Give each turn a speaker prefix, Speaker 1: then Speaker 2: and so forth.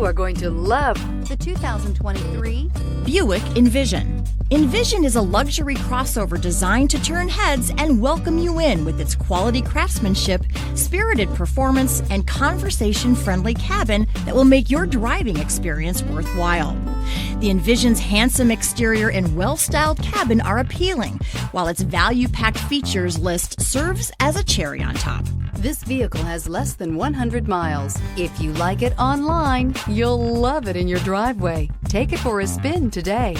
Speaker 1: You are going to love the 2023
Speaker 2: Buick Envision. Envision is a luxury crossover designed to turn heads and welcome you in with its quality craftsmanship, spirited performance, and conversation-friendly cabin that will make your driving experience worthwhile. The Envision's handsome exterior and well-styled cabin are appealing, while its value-packed features list serves as a cherry on top.
Speaker 1: This vehicle has less than 100 miles. If you like it online, you'll love it in your driveway. Take it for a spin today.